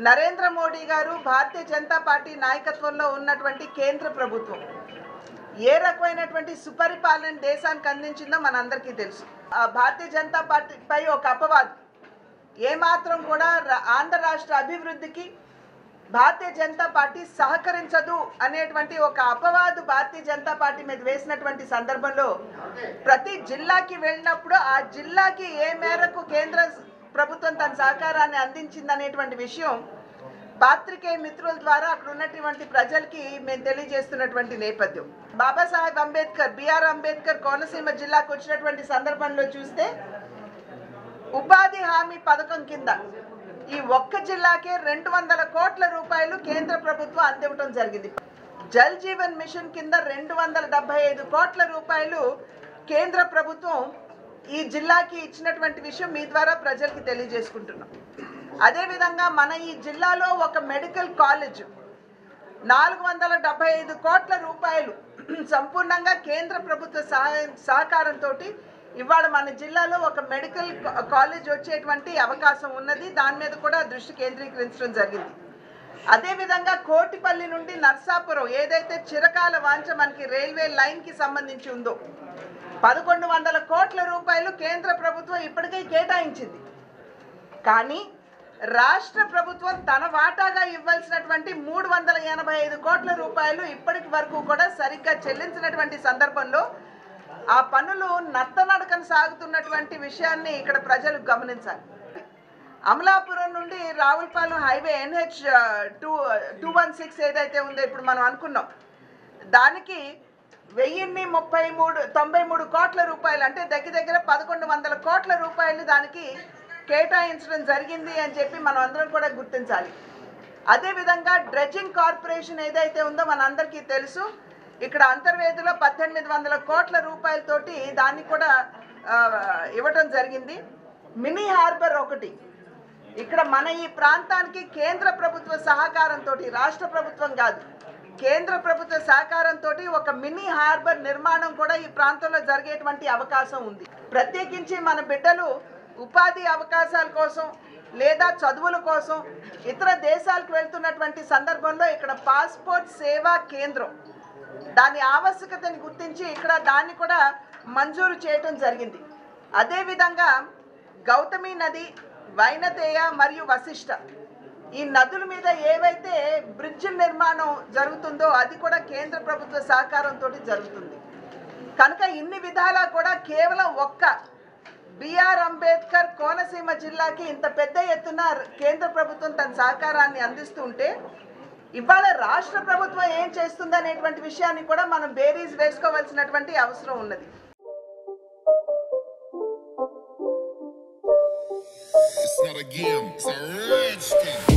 నరేంద్ర మోడీ గారు భారతీయ జనతా పార్టీ నాయకత్వంలో ఉన్నటువంటి కేంద్ర ప్రభుత్వం ఏ రకమైనటువంటి సుపరిపాలన దేశానికి అందించిందో మనందరికీ తెలుసు. భారతీయ జనతా పార్టీపై ఒక అపవాదు ఏమాత్రం కూడా ఆంధ్ర రాష్ట్ర అభివృద్ధికి భారతీయ జనతా పార్టీ సహకరించదు అనేటువంటి ఒక అపవాదు భారతీయ జనతా పార్టీ మీద వేసినటువంటి సందర్భంలో ప్రతి జిల్లాకి వెళ్ళినప్పుడు ఆ జిల్లాకి ఏ మేరకు కేంద్ర ప్రభుత్వం తన సహకారాన్ని అందించిందనేటువంటి విషయం పాత్రికేయ మిత్రుల ద్వారా అక్కడ ఉన్నటువంటి ప్రజలకి మేము తెలియజేస్తున్నటువంటి నేపథ్యం. బాబాసాహెబ్ అంబేద్కర్ బిఆర్ అంబేద్కర్ కోనసీమ జిల్లాకు వచ్చినటువంటి సందర్భంలో చూస్తే ఉపాధి హామీ పథకం కింద ఈ ఒక్క జిల్లాకే 200 కోట్ల రూపాయలు కేంద్ర ప్రభుత్వం అందివ్వడం జరిగింది. జల్ జీవన్ మిషన్ కింద 275 కోట్ల రూపాయలు కేంద్ర ప్రభుత్వం ఈ జిల్లాకి ఇచ్చినటువంటి విషయం మీ ద్వారా ప్రజలకి తెలియజేసుకుంటున్నాం. అదేవిధంగా మన ఈ జిల్లాలో ఒక మెడికల్ కాలేజ్ 475 కోట్ల రూపాయలు సంపూర్ణంగా కేంద్ర ప్రభుత్వ సహకారంతో ఇవాళ మన జిల్లాలో ఒక మెడికల్ కాలేజ్ వచ్చేటువంటి అవకాశం ఉన్నది. దాని మీద కూడా దృష్టి కేంద్రీకరించడం జరిగింది. అదేవిధంగా కోటిపల్లి నుండి నర్సాపురం ఏదైతే చిరకాల వాంఛ మనకి రైల్వే లైన్కి సంబంధించి ఉందో 1100 కోట్ల రూపాయలు కేంద్ర ప్రభుత్వం ఇప్పటికే కేటాయించింది. కానీ రాష్ట్ర ప్రభుత్వం తన వాటాగా ఇవ్వాల్సినటువంటి 385 కోట్ల రూపాయలు ఇప్పటి వరకు కూడా సరిగ్గా చెల్లించినటువంటి సందర్భంలో ఆ పనులు నత్తనడకన సాగుతున్నటువంటి విషయాన్ని ఇక్కడ ప్రజలు గమనించాలి. అమలాపురం నుండి రావులపాలెం హైవే NH 216 ఏదైతే ఉందో ఇప్పుడు మనం అనుకున్నాం దానికి 1093 కోట్ల రూపాయలు అంటే దగ్గర 1100 కోట్ల రూపాయలు దానికి కేటాయించడం జరిగింది అని చెప్పి మనం అందరం కూడా గుర్తించాలి. అదేవిధంగా డ్రెడ్జింగ్ కార్పొరేషన్ ఏదైతే ఉందో మనందరికీ తెలుసు. ఇక్కడ అంతర్వేదిలో 1800 కోట్ల రూపాయలతోటి దాన్ని కూడా ఇవ్వటం జరిగింది. మినీ హార్బర్ ఒకటి ఇక్కడ మన ఈ ప్రాంతానికి కేంద్ర ప్రభుత్వ సహకారంతో రాష్ట్ర ప్రభుత్వం కాదు కేంద్ర ప్రభుత్వ సహకారంతో ఒక మినీ హార్బర్ నిర్మాణం కూడా ఈ ప్రాంతంలో జరిగేటువంటి అవకాశం ఉంది. ప్రత్యేకించి మన బిడ్డలు ఉపాధి అవకాశాల కోసం లేదా చదువుల కోసం ఇతర దేశాలకు వెళ్తున్నటువంటి సందర్భంలో ఇక్కడ పాస్పోర్ట్ సేవా కేంద్రం దాని ఆవశ్యకతను గుర్తించి ఇక్కడ దాన్ని కూడా మంజూరు చేయటం జరిగింది. అదేవిధంగా గౌతమి నది, వైనతేయ మరియు వశిష్ట ఈ నదుల మీద ఏవైతే బ్రిడ్జ్ నిర్మాణం జరుగుతుందో అది కూడా కేంద్ర ప్రభుత్వ సహకారంతో జరుగుతుంది. కనుక ఇన్ని విధాలా కూడా కేవలం ఒక్క బిఆర్ అంబేద్కర్ కోనసీమ జిల్లాకి ఇంత పెద్ద ఎత్తున కేంద్ర ప్రభుత్వం తన సహకారాన్ని అందిస్తుంటే ఇవాళ రాష్ట్ర ప్రభుత్వం ఏం చేస్తుందనేటువంటి విషయాన్ని కూడా మనం బేరీజ్ వేసుకోవాల్సినటువంటి అవసరం ఉన్నది. It's not a game, it's a rich thing.